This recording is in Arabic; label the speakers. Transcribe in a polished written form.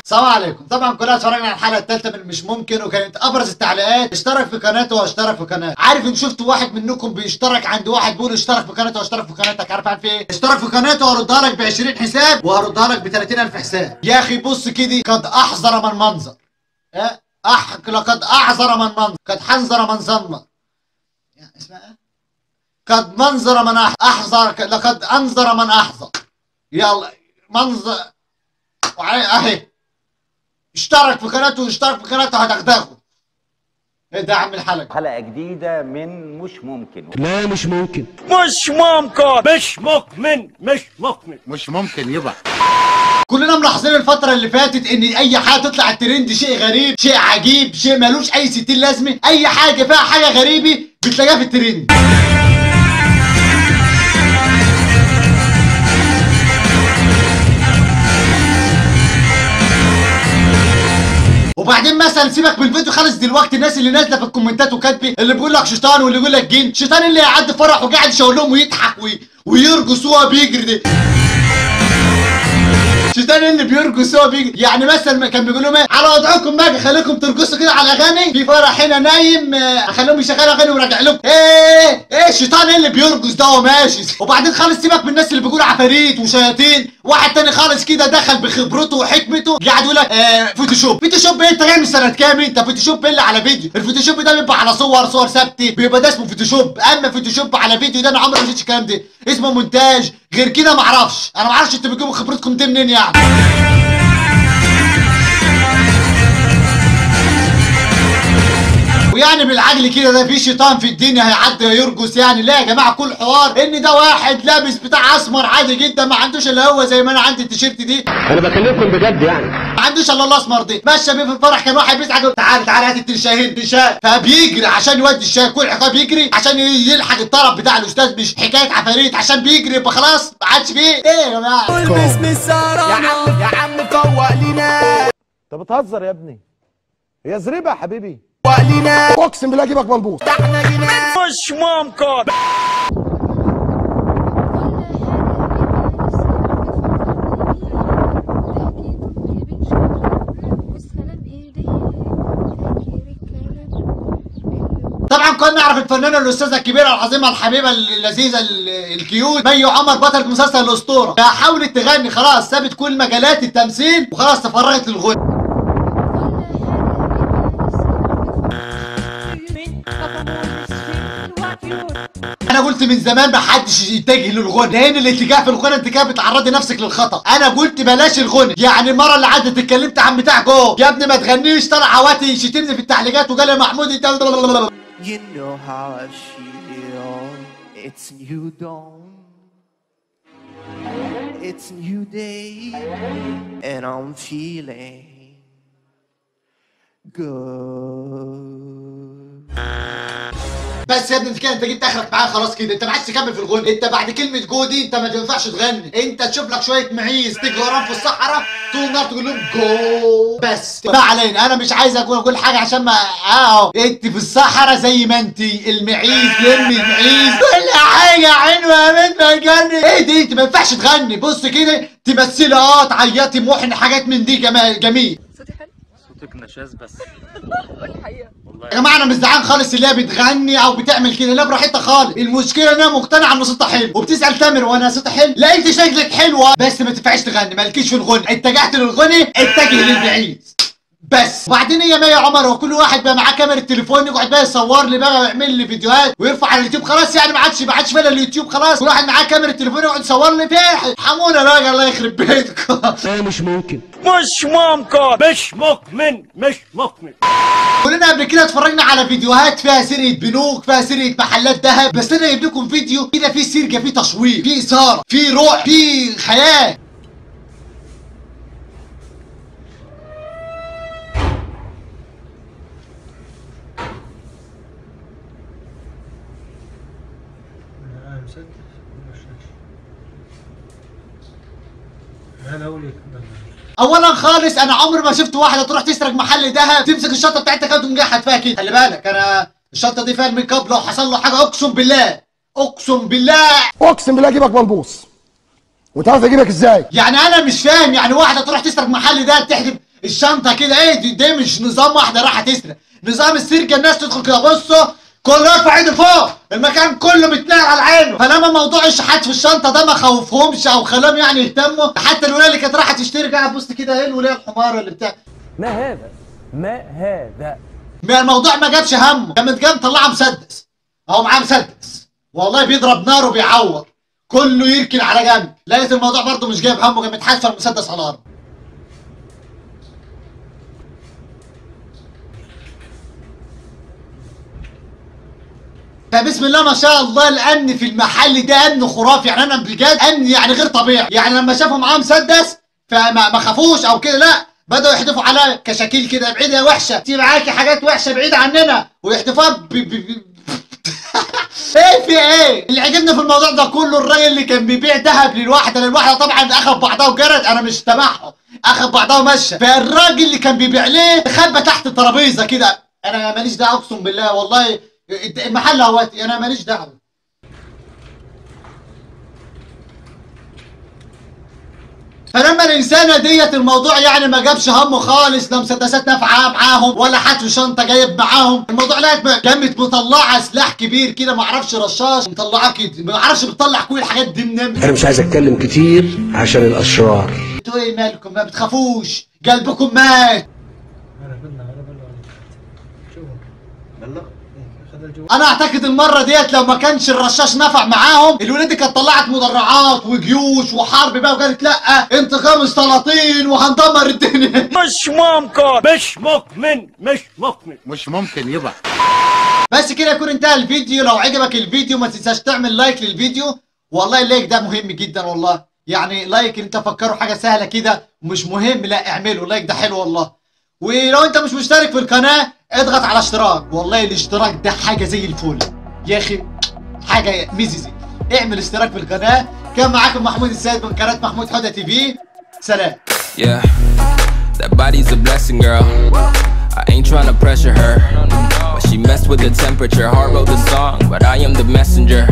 Speaker 1: السلام عليكم. طبعا كلنا اتفرجنا على الحلقه الثالثه من مش ممكن، وكانت ابرز التعليقات اشترك في قناته واشترك في قناتي. عارف ان شفت واحد منكم بيشترك عند واحد بيقول اشترك في قناته واشترك في قناتك، عارف عن في ايه؟ اشترك في قناته وهردها لك ب 20 حساب وهردها لك ب 30,000 حساب. يا اخي بص كده، قد احذر من منظر. لقد اعذر من منظر، قد حنظر من زمر. اسمها ايه؟ قد منظر من احذر، لقد انظر من احذر. يلا منظر اهي. اشترك في قناته واشترك في قناته هتاخدغه. ايه ده يا عم الحلقه؟
Speaker 2: حلقه جديده من مش ممكن.
Speaker 3: لا مش ممكن.
Speaker 4: مش ممكن. مش مؤمن. مش مؤمن.
Speaker 3: مش ممكن يبقى.
Speaker 1: كلنا ملاحظين الفترة اللي فاتت ان اي حاجة تطلع الترند شيء غريب، شيء عجيب، شيء ملوش اي 60 لازمة، اي حاجة فيها حاجة غريبة بتلاقيها في الترند. وبعدين مثلا سيبك من الفيديو خالص دلوقتي، الناس اللي نازله في الكومنتات وكاتبه اللي بيقول لك شيطان واللي يقول لك جن، شيطان اللي يعدي فرح وقاعد يشاور لهم ويضحك ويرقص وهو بيجري ده. شيطان اللي بيرقص وهو بيجري، يعني مثلا كان بيقول لهم ايه؟ على وضعكم بقى خليكم ترقصوا كده على اغاني في فرح هنا نايم، اخليهم يشغلوا اغاني وراجع لكم. ايه شيطان اللي بيرقص ده وماشي. وبعدين خالص سيبك من الناس اللي بيقولوا عفاريت وشياطين، واحد تاني خالص كده دخل بخبرته وحكمته قاعد يقول لك فوتوشوب. فوتوشوب ايه؟ انت جاي من سنه كام انت؟ فوتوشوب ايه اللي على فيديو؟ الفوتوشوب ده بيبقى على صور ثابته، بيبقى ده اسمه فوتوشوب. اما فوتوشوب على فيديو ده انا عمري ما شفتش الكلام ده، اسمه مونتاج. غير كده ما اعرفش، انا ما اعرفش انتوا بتجيبوا خبرتكم دي منين يعني. ويعني بالعقل كده ده في شيطان في الدنيا هيعدي يرقص يعني؟ لا يا جماعه، كل حوار ان ده واحد لابس بتاع اسمر عادي جدا، ما عندوش الا هو زي ما انا عندي التيشيرت دي.
Speaker 3: انا بكلمكم بجد يعني.
Speaker 1: ما عندوش الا الاسمر دي. ماشي بيه في الفرح، كان واحد بيزعج تعالى هات التنشاهين فبيجري عشان يودي الشاي، كل حكايه بيجري عشان يلحق الطلب بتاع الاستاذ، مش حكايه عفاريت عشان بيجري يبقى خلاص ما عادش فيه. ايه يا جماعه؟
Speaker 4: يا عم فوق لينا.
Speaker 5: انت بتهزر يا ابني، هي زريبه يا حبيبي.
Speaker 3: اقسم بالله اجيبك ملبوس.
Speaker 4: مش ممكن.
Speaker 1: طبعا كنا نعرف الفنانه الاستاذه الكبيره العظيمه الحبيبه اللذيذه الكيوت مي عمر، بطله مسلسل الاسطوره. حاولت تغني خلاص، سابت كل مجالات التمثيل وخلاص تفرغت للغنى. انا قلت من زمان ما حدش يتجه للغنى، لان الاتجاه في الغنى انت كده بتعرضي نفسك للخطا. انا قلت بلاش الغنى. يعني المره اللي عدت اتكلمت عن بتاع جو يا ابني ما تغنيش، طلع عواتي يشتمني في التعليقات وقال يا محمود انت
Speaker 6: You know how I feel. It's new dawn. It's new day. And I'm feeling good.
Speaker 1: بس يا ابني انت كده انت جبت اخرك معايا خلاص كده، انت ما عادش تكمل في الغنى. انت بعد كلمه جو دي انت ما تنفعش تغني. انت تشوف لك شويه معيز تيجي وراهم في الصحراء طول النهار تقول لهم جو بس. ما علينا، انا مش عايز اقول حاجه عشان ما اهو انت في الصحراء زي ما انت المعيز لمي المعيز كل حاجه حلوه يا بنت الجنه. ايه دي؟ انت ما ينفعش تغني. بص كده تمثلي تعيطي محن حاجات من دي جميل.
Speaker 7: صوتي حلو؟
Speaker 4: صوتك نشاز بس.
Speaker 7: الحقيقه
Speaker 1: يا جماعه انا مش زعلان خالص اللي هي بتغني او بتعمل كده، لا براحتها خالص. المشكله ان انا مقتنع ان صوتها حلو، وبتسال تامر وانا صوتي حلو. لا انت شكلك حلوه بس ما تنفعش تغني، مالكيش في الغنى. اتجهت للغنى اتجه للبعيد بس. وبعدين هي مي عمر وكل واحد بقى معاه كاميرا تليفون يقعد بقى يصور لي بقى ويعمل لي فيديوهات ويرفع على اليوتيوب. خلاص يعني ما عادش فيها اليوتيوب خلاص، كل واحد معاه كاميرا تليفون يقعد يصور لي فيها. ارحمونا بقى الله يخرب بيتكم.
Speaker 3: لا مش ممكن.
Speaker 4: مش ممكن. مش مؤمن. مش مؤمن.
Speaker 1: كلنا قبل كده اتفرجنا على فيديوهات فيها سرقة بنوك، فيها سرقة محلات ذهب، بس انا جايب لكم فيديو كده فيه سرقة، فيه تشويق، فيه إثارة، فيه روح، فيه حياة. اولا خالص انا عمري ما شفت واحده تروح تسرق محل ذهب تمسك الشنطه بتاعتها كده وتقوم جاحد فيها كده. خلي بالك انا الشنطه دي فيها الميك اب، لو حصل له حاجه اقسم بالله اجيبك ملبوس.
Speaker 3: وتعرف اجيبك ازاي؟
Speaker 1: يعني انا مش فاهم، يعني واحده تروح تسرق محل ده تحدف الشنطه كده، ايه دي مش نظام واحده رايحه تسرق. نظام السرقه الناس تدخل كده، بصوا كله يرفع ايده فوق، المكان كله متنقل على عينه. فلما موضوع الشحات في الشنطه ده ما خوفهمش او خلاهم يعني يهتموا. حتى الولايه اللي كانت رايحه تشتري قاعد بص كده، ايه الولايه الحمار اللي بتاع
Speaker 5: ما هذا؟ ما هذا؟
Speaker 1: الموضوع ما جابش همه. لما قام طلعها مسدس، اهو معاه مسدس والله بيضرب نار وبيعور، كله يركن على جنب. لقيت الموضوع برضه مش جايب همه، قام متحسر المسدس على الارض. فبسم الله ما شاء الله الامن في المحل ده امن خرافي، يعني انا بجد امن يعني غير طبيعي. يعني لما شافوا معاه مسدس فما خافوش او كده، لا بدأوا يحدفوا على كشاكيل كده، بعيدة يا وحشة، تيجي معاكي حاجات وحشة بعيدة عننا، ويحدفوها ايه في ايه؟ اللي عجبني في الموضوع ده كله الراجل اللي كان بيبيع ذهب للواحدة طبعا اخذ بعضها وجرت، انا مش تبعهم، اخذ بعضها ومشى. فالراجل اللي كان بيبيع ليه خبى تحت الترابيزة كده. انا ماليش دعوة اقسم بالله والله، المحل اهوتي انا ماليش دعوة. فلما الانسانه ديت الموضوع يعني ما جابش همه خالص، لا مسدسات نافعه معاهم ولا حتى شنطه جايب معاهم. الموضوع كانت مطلعه سلاح كبير كده، ما اعرفش رشاش مطلعاه كده، ما اعرفش بتطلع كل الحاجات دي منين.
Speaker 3: انا مش عايز اتكلم كتير عشان الاشرار.
Speaker 1: انتوا ايه مالكم؟ ما بتخافوش؟ قلبكم مات. انا اعتقد المره ديت لو ما كانش الرشاش نفع معاهم، الولاد دي كانت طلعت مدرعات وجيوش وحرب بقى، وقالت لا انتقام السلاطين وهندمر الدنيا.
Speaker 4: مش ممكن،
Speaker 3: مش ممكن يبقى.
Speaker 1: بس كده يكون انتهى الفيديو. لو عجبك الفيديو ما تنساش تعمل لايك للفيديو، والله اللايك ده مهم جدا والله. يعني لايك انت فكروا حاجه سهله كده مش مهم، لا اعمله اللايك ده حلو والله. ولو انت مش مشترك في القناه اضغط على اشتراك، والله الاشتراك ده حاجه زي الفل يا اخي، حاجه ميزيزي. اعمل اشتراك في القناه. كان معاكم محمود السيد من قناه محمود حودة تي في. سلام.
Speaker 7: Yeah, that body's a blessing, girl. I ain't trying to pressure her, but she messed with the temperature. Heart wrote the song, but I am the messenger.